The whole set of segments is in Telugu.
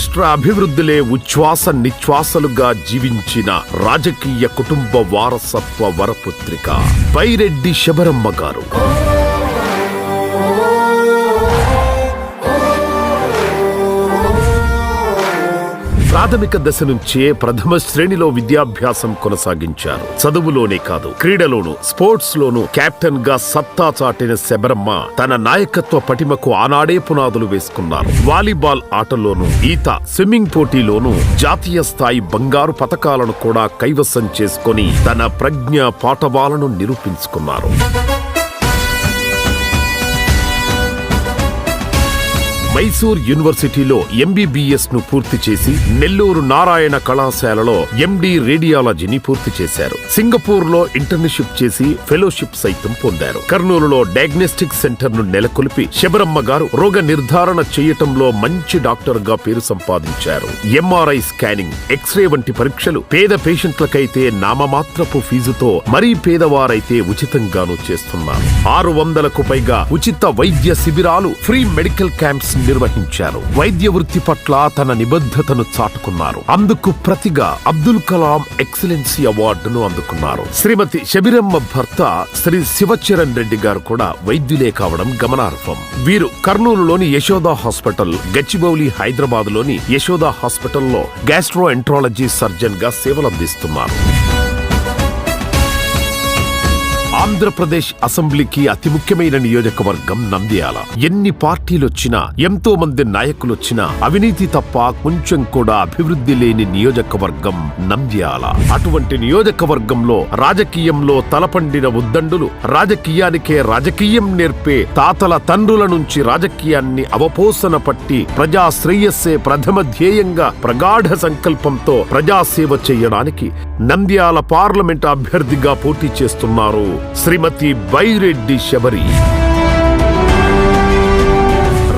రాష్ట్ర అభివృద్ధిలే ఉచ్ఛ్వాస నిశ్వాసలుగా జీవించిన రాజకీయ కుటుంబ వారసత్వ వరపుత్రిక బైరెడ్డి శబరమ్మ గారు. ప్రాథమిక దశ నుంచే ప్రథమ శ్రేణిలో విద్యాభ్యాసం కొనసాగించారు. చదువులోనే కాదు, క్రీడలోనూ, స్పోర్ట్స్ లోనూ కెప్టెన్ గా సత్తా చాటిన శబరమ్మ తన నాయకత్వ పటిమకు ఆనాడే పునాదులు వేసుకున్నారు. వాలీబాల్ ఆటలోనూ, ఈత, స్విమ్మింగ్ పోటీలోనూ జాతీయ స్థాయి బంగారు పతకాలను కూడా కైవసం చేసుకుని తన ప్రజ్ఞ పాఠవాలను నిరూపించుకున్నారు. మైసూర్ యూనివర్సిటీలో ఎంబీబీఎస్ ను పూర్తి చేసి నెల్లూరు నారాయణ కళాశాలలో ఎండి రేడియాలజీని పూర్తి చేశారు. సింగపూర్ లో ఇంటర్న్షిప్ చేసి ఫెలోషిప్ సైతం పొందారు. కర్నూలులో డయాగ్నోస్టిక్ సెంటర్ ను నెలకొల్పి శబరమ్మ గారు రోగ నిర్ధారణ చేయటంలో మంచి డాక్టర్ గా పేరు సంపాదించారు. ఎంఆర్ఐ స్కానింగ్, ఎక్స్రే వంటి పరీక్షలు పేద పేషెంట్లకైతే నామమాత్రపు ఫీజుతో, మరీ పేదవారైతే ఉచితంగానూ చేస్తున్నారు. 600కు పైగా ఉచిత వైద్య శిబిరాలు, ఫ్రీ మెడికల్ క్యాంప్స్ నిర్వహించారు. వైద్య వృత్తి పట్ల తన నిబద్ధతను చాటుకున్నారు. అందుకు ప్రతిగా అబ్దుల్ కలాం ఎక్సలెన్సీ అవార్డును అందుకున్నారు. శ్రీమతి శబరమ్మ భర్త శ్రీ శివచరణ్ రెడ్డి గారు కూడా వైద్యులే కావడం గమనార్హం. వీరు కర్నూలులోని యశోదా హాస్పిటల్, గచ్చిబౌలి హైదరాబాద్ లోని యశోదా హాస్పిటల్లో గ్యాస్ట్రో ఎంట్రాలజీ సర్జన్ గా సేవలందిస్తున్నారు. ఆంధ్రప్రదేశ్ అసెంబ్లీకి అతి ముఖ్యమైన నియోజకవర్గం నంద్యాల. ఎన్ని పార్టీలొచ్చినా, ఎంతో మంది నాయకులొచ్చినా అవినీతి తప్ప కొంచెం కూడా అభివృద్ధి లేని నియోజకవర్గం నంద్యాల. అటువంటి నియోజకవర్గంలో రాజకీయంలో తలపండిన ఉద్దండులు, రాజకీయానికే రాజకీయం నేర్పే తాతల తండ్రుల నుంచి రాజకీయాన్ని అవపోసన పట్టి ప్రజా శ్రేయస్సే ప్రథమ ధ్యేయంగా ప్రగాఢ సంకల్పంతో ప్రజాసేవ చేయడానికి నంద్యాల పార్లమెంట్ అభ్యర్థిగా పోటీ చేస్తున్నారు శ్రీమతి బైరెడ్డి శబరి.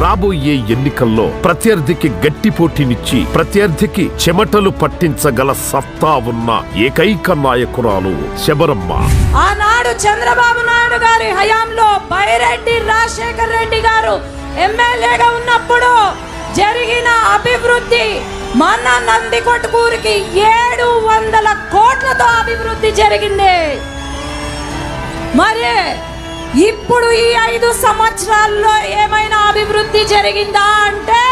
రాబోయే ఎన్నికల్లో ప్రత్యర్థికి గట్టి పోటీనిచ్చి ప్రత్యర్థికి చెమటలు పట్టించగల సత్తా ఉన్న ఏకైక నాయకురాలు శబరమ్మ. ఆనాడు చంద్రబాబు నాయుడు గారి హయాంలో బైరెడ్డి రాజశేఖర్ రెడ్డి గారు ఎమ్మెల్యేగా ఉన్నప్పుడు జరిగిన అభివృద్ధి, మన నందికొట్కూరుకి 700 కోట్లతో అభివృద్ధి జరిగింది. మరి ఇప్పుడు ఈ 5 సంవత్సరాల్లో ఏమైనా అభివృద్ధి జరిగిందా అంటే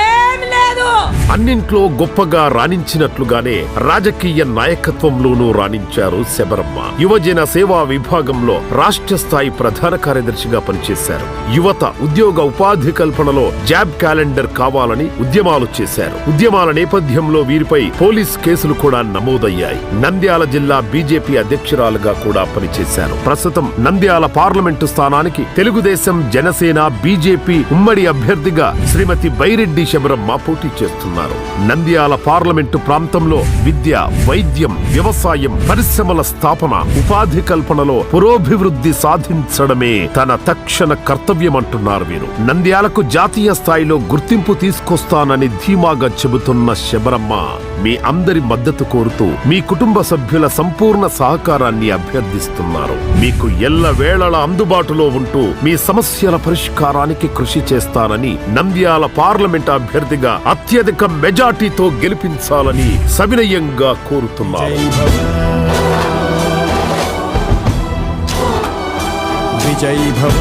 ఏం లేదు. అన్నింట్లో గొప్పగా రాణించినట్లుగానే రాజకీయ నాయకత్వంలోనూ రాణించారు శబరమ్మ. యువజన సేవా విభాగంలో రాష్ట్ర స్థాయి ప్రధాన కార్యదర్శిగా పనిచేశారు. యువత ఉద్యోగ ఉపాధి కల్పనలో జాబ్ క్యాలెండర్ కావాలని ఉద్యమాలు చేశారు. ఉద్యమాల నేపథ్యంలో వీరిపై పోలీస్ కేసులు కూడా నమోదయ్యాయి. నంద్యాల జిల్లా బీజేపీ అధ్యక్షురాలుగా కూడా పనిచేశారు. ప్రస్తుతం నంద్యాల పార్లమెంటు స్థానానికి తెలుగుదేశం, జనసేన, బీజేపీ ఉమ్మడి అభ్యర్థిగా శ్రీమతి బైరెడ్డి శబరమ్మ పోటీ చేస్తున్నారు. నంద్యాల పార్లమెంటు ప్రాంతంలో విద్య, వైద్యం, వ్యవసాయం, పరిశ్రమల స్థాపన, ఉపాధి కల్పనలో పురోభివృద్ధి సాధించడమే తన తక్షణ కర్తవ్యమంటున్నారు వీరు. నంద్యాలకు జాతీయ స్థాయిలో గుర్తింపు తీసుకొస్తానని ధీమాగా చెబుతున్న శబరమ్మ మీ అందరి మద్దతు కోరుతూ మీ కుటుంబ సభ్యుల సంపూర్ణ సహకారాన్ని అభ్యర్థిస్తున్నారు. మీకు ఎల్లవేళలా అందుబాటులో ఉంటూ మీ సమస్యల పరిష్కారానికి కృషి చేస్తానని, నంద్యాల పార్లమెంట్ అభ్యర్థిగా అత్యధిక మెజార్టీతో గెలిపించాలని సవినయంగా కోరుతున్నారు. విజయ్ భవ.